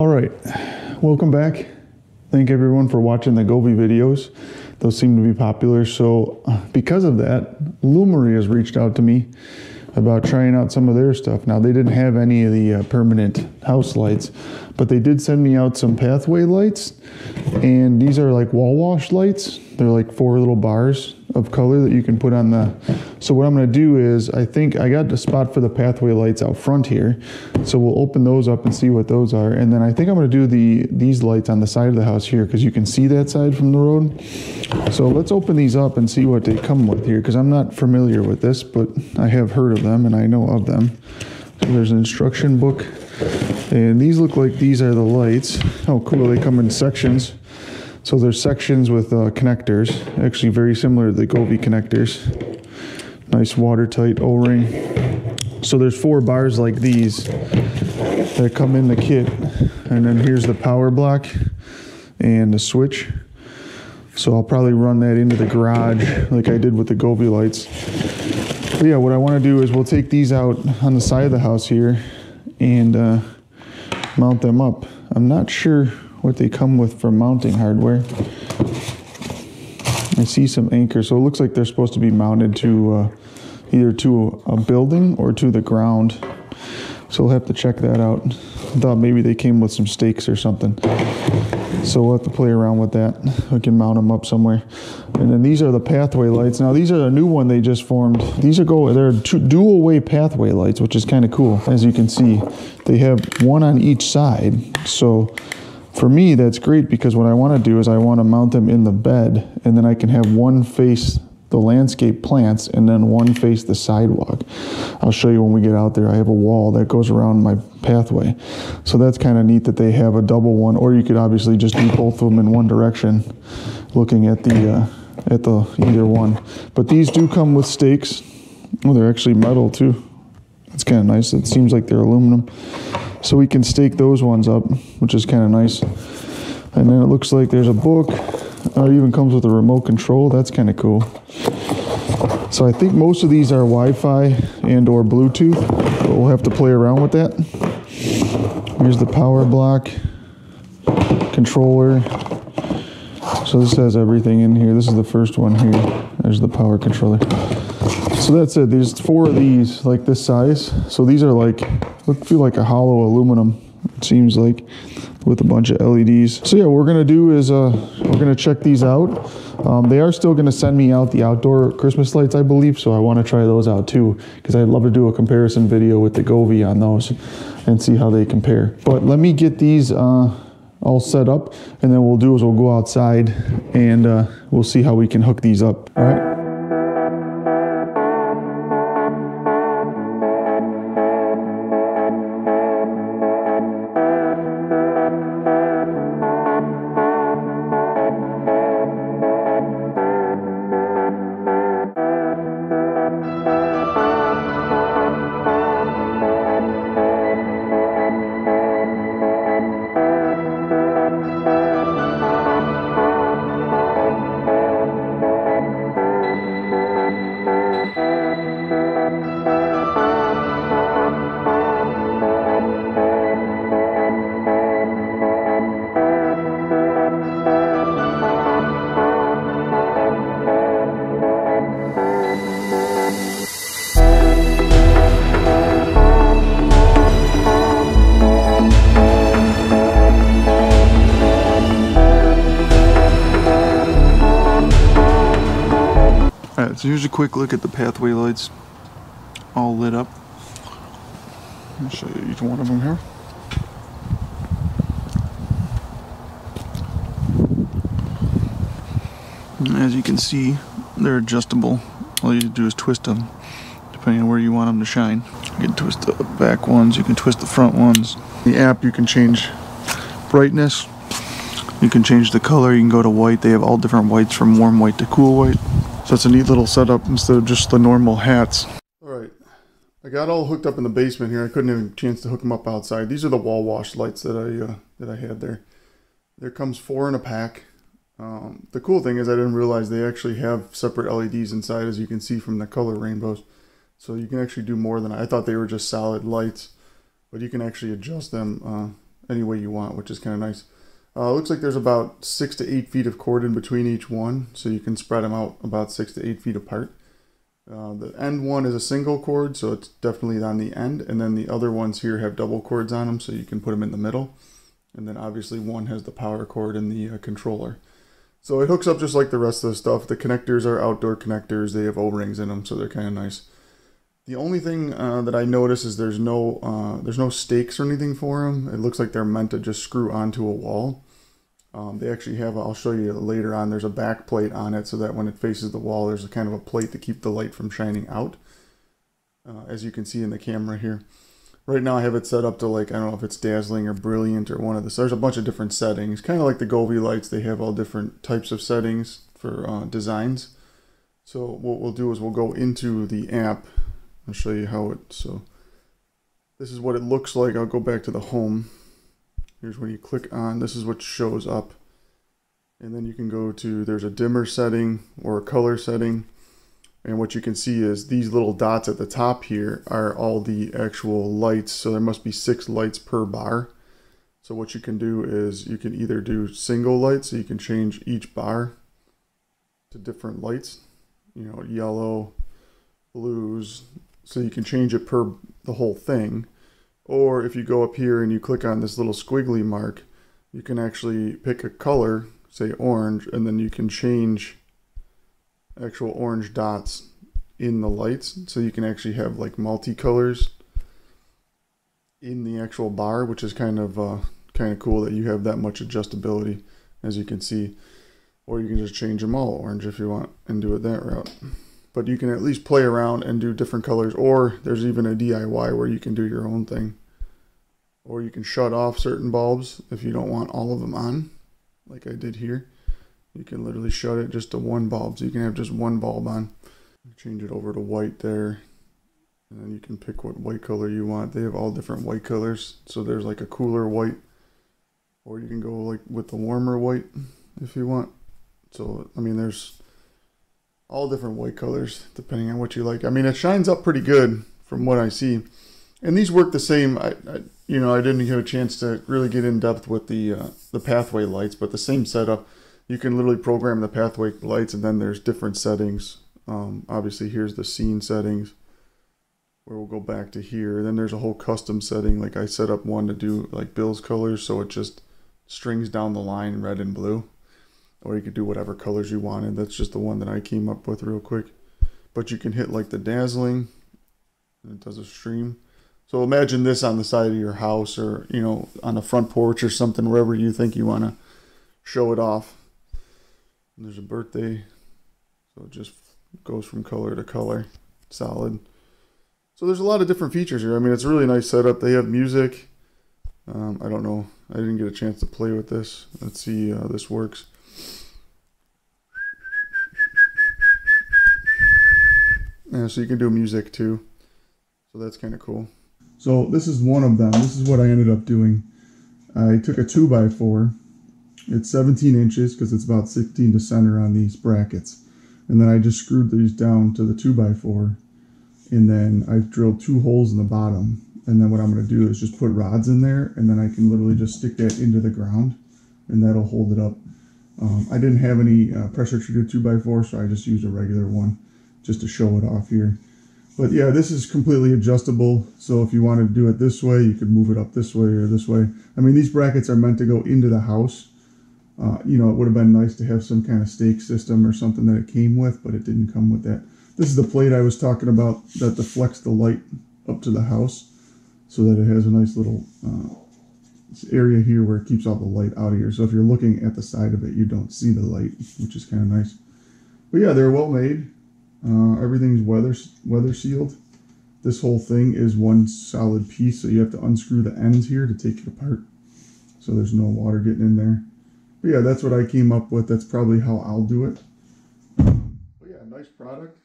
All right, welcome back. Thank everyone for watching the Govee videos. Those seem to be popular. So because of that, Lumary has reached out to me about trying out some of their stuff. Now, they didn't have any of the permanent house lights, but they did send me out some pathway lights. And these are like wall wash lights. They're like 4 little bars of color that you can put on the... So what I'm gonna do is, I think I got the spot for the pathway lights out front here. So we'll open those up and see what those are. And then I think I'm gonna do these lights on the side of the house here, because you can see that side from the road. So let's open these up and see what they come with here, because I'm not familiar with this, but I have heard of them and I know of them. So there's an instruction book, and these look like these are the lights. Oh, cool, they come in sections. So there's sections with connectors, actually very similar to the Govee connectors. Nice watertight O-ring. So there's 4 bars like these that come in the kit. And then here's the power block and the switch. So I'll probably run that into the garage like I did with the Govee lights. But yeah, what I want to do is we'll take these out on the side of the house here and mount them up. I'm not sure what they come with for mounting hardware. I see some anchors, so it looks like they're supposed to be mounted to either to a building or to the ground. So we'll have to check that out. I thought maybe they came with some stakes or something. So we'll have to play around with that. We can mount them up somewhere. And then these are the pathway lights. Now these are a new one they just formed. They're dual way pathway lights, which is kind of cool. As you can see, they have one on each side. So for me, that's great, because what I want to do is I want to mount them in the bed, and then I can have one face the landscape plants and then one face the sidewalk. I'll show you when we get out there. I have a wall that goes around my pathway. So that's kind of neat that they have a double one, or you could obviously just do both of them in one direction, looking at the either one. But these do come with stakes. Oh, they're actually metal too. That's kind of nice. It seems like they're aluminum. So we can stake those ones up, which is kind of nice. And then it looks like there's a book. It even comes with a remote control. That's kind of cool. So I think most of these are Wi-Fi and or Bluetooth, but we'll have to play around with that. Here's the power block, controller. So this has everything in here. This is the first one here. There's the power controller. So that's it. There's 4 of these like this size. So these are like, feel like a hollow aluminum, it seems like, with a bunch of LEDs. So yeah, what we're gonna do is we're gonna check these out. They are still gonna send me out the outdoor Christmas lights, I believe, so I wanna try those out too, because I'd love to do a comparison video with the Govee on those and see how they compare. But let me get these all set up, and then what we'll do is we'll go outside and we'll see how we can hook these up. All right. Alright, so here's a quick look at the pathway lights, all lit up. I'll show you each one of them here. And as you can see, they're adjustable. All you do is twist them, depending on where you want them to shine. You can twist the back ones, you can twist the front ones. The app, you can change brightness, you can change the color, you can go to white. They have all different whites, from warm white to cool white. So it's a neat little setup instead of just the normal hats. Alright, I got all hooked up in the basement here. I couldn't have a chance to hook them up outside. These are the wall wash lights that I had there. There comes 4 in a pack. The cool thing is I didn't realize they actually have separate LEDs inside, as you can see from the color rainbows. So you can actually do more than I thought they were just solid lights, but you can actually adjust them any way you want, which is kind of nice. Looks like there's about 6 to 8 feet of cord in between each one, so you can spread them out about 6 to 8 feet apart. The end one is a single cord, so it's definitely on the end, and then the other ones here have double cords on them, so you can put them in the middle. And then obviously one has the power cord and the controller. So it hooks up just like the rest of the stuff. The connectors are outdoor connectors. They have O-rings in them, so they're kind of nice. The only thing that I notice is there's no stakes or anything for them. It looks like they're meant to just screw onto a wall. They actually have, I'll show you later on, there's a back plate on it so that when it faces the wall, there's a kind of a plate to keep the light from shining out. As you can see in the camera here. Right now I have it set up to, like, I don't know if it's dazzling or brilliant or one of the, so there's a bunch of different settings. Kind of like the Govee lights, they have all different types of settings for designs. So what we'll do is we'll go into the app. I'll show you how it, so this is what it looks like. I'll go back to the home. Here's when you click on, this is what shows up. And then you can go to, there's a dimmer setting or a color setting. And what you can see is these little dots at the top here are all the actual lights. So there must be 6 lights per bar. So what you can do is you can either do single lights, so you can change each bar to different lights. You know, yellow, blues. So you can change it per the whole thing. Or if you go up here and you click on this little squiggly mark, you can actually pick a color, say orange, and then you can change actual orange dots in the lights. So you can actually have like multicolors in the actual bar, which is kind of cool that you have that much adjustability, as you can see. Or you can just change them all orange if you want and do it that route. But you can at least play around and do different colors, or there's even a DIY where you can do your own thing. Or you can shut off certain bulbs if you don't want all of them on, like I did here. You can literally shut it just to one bulb, so you can have just one bulb on. Change it over to white there, and then you can pick what white color you want. They have all different white colors, so there's like a cooler white, or you can go like with the warmer white if you want. So, I mean, there's all different white colors depending on what you like. I mean, it shines up pretty good from what I see, and these work the same. I didn't get a chance to really get in depth with the pathway lights, but the same setup. You can literally program the pathway lights, and then there's different settings. Obviously, here's the scene settings, where we'll go back to here. Then there's a whole custom setting. Like I set up one to do like Bill's colors, so it just strings down the line red and blue. Or you could do whatever colors you wanted. That's just the one that I came up with real quick. But you can hit like the dazzling, and it does a stream. So imagine this on the side of your house, or, you know, on the front porch or something, wherever you think you want to show it off. And there's a birthday, so it just goes from color to color, solid. So there's a lot of different features here. I mean, it's a really nice setup. They have music. I don't know. I didn't get a chance to play with this. Let's see how this works. Yeah, so you can do music too. So that's kind of cool. So this is one of them. This is what I ended up doing. I took a 2x4. It's 17 inches because it's about 16 to center on these brackets. And then I just screwed these down to the 2x4. And then I've drilled 2 holes in the bottom. And then what I'm going to do is just put rods in there. And then I can literally just stick that into the ground. And that'll hold it up. I didn't have any pressure treated 2x4, so I just used a regular one, just to show it off here. But yeah, this is completely adjustable. So if you wanted to do it this way, you could move it up this way or this way. I mean, these brackets are meant to go into the house. You know, it would have been nice to have some kind of stake system or something that it came with, but it didn't come with that. This is the plate I was talking about that deflects the light up to the house, so that it has a nice little area here where it keeps all the light out of here. So if you're looking at the side of it, you don't see the light, which is kind of nice. But yeah, they're well made. Everything's weather sealed. This whole thing is one solid piece, so you have to unscrew the ends here to take it apart, so there's no water getting in there. But yeah, that's what I came up with. That's probably how I'll do it. But yeah, nice product.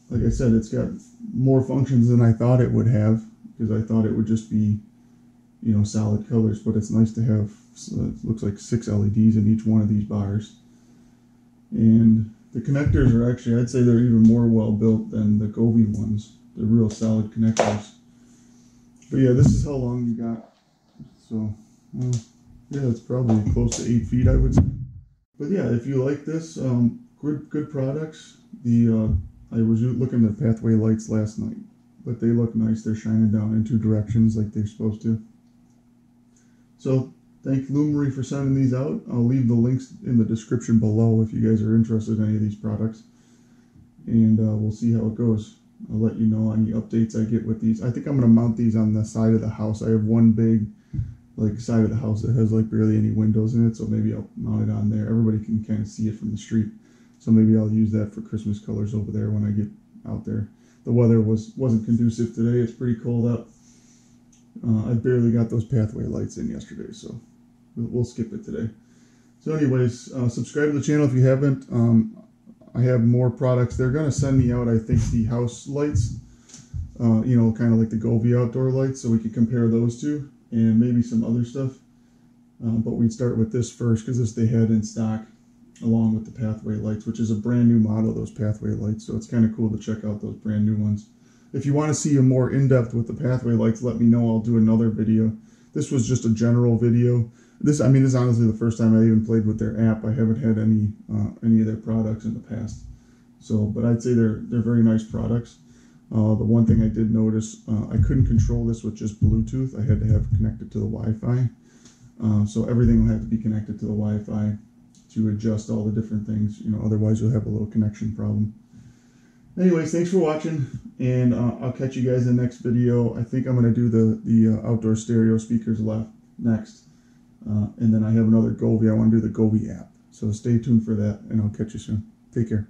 Like I said, it's got more functions than I thought it would have, because I thought it would just be, you know, solid colors. But it's nice to have, it looks like 6 LEDs in each one of these bars. And the connectors are actually, I'd say they're even more well built than the Govee ones. They're real solid connectors. But yeah, this is how long you got. So, well, yeah, it's probably close to 8 feet, I would say. But yeah, if you like this, good products. I was looking at pathway lights last night, but they look nice. They're shining down in 2 directions like they're supposed to. So thank Lumary for sending these out. I'll leave the links in the description below if you guys are interested in any of these products. And we'll see how it goes. I'll let you know any updates I get with these. I think I'm going to mount these on the side of the house. I have one big side of the house that has barely any windows in it, so maybe I'll mount it on there. Everybody can kind of see it from the street. So maybe I'll use that for Christmas colors over there when I get out there. The weather wasn't conducive today. It's pretty cold out. I barely got those pathway lights in yesterday, so we'll skip it today. So anyways, subscribe to the channel if you haven't. I have more products. They're going to send me out, I think, the house lights, you know, kind of like the Govee outdoor lights, so we can compare those two and maybe some other stuff. But we'd start with this first because this they had in stock along with the pathway lights, which is a brand new model of those pathway lights. So it's kind of cool to check out those brand new ones. If you want to see a more in-depth with the pathway lights, let me know. I'll do another video. This was just a general video. This is honestly the first time I even played with their app. I haven't had any of their products in the past. So, but I'd say they're very nice products. The one thing I did notice, I couldn't control this with just Bluetooth. I had to have it connected to the Wi-Fi. So everything will have to be connected to the Wi-Fi to adjust all the different things. You know, otherwise you'll have a little connection problem. Anyways, thanks for watching, and I'll catch you guys in the next video. I think I'm going to do the outdoor stereo speakers next. And then I have another Govee. I want to do the Govee app. So stay tuned for that, and I'll catch you soon. Take care.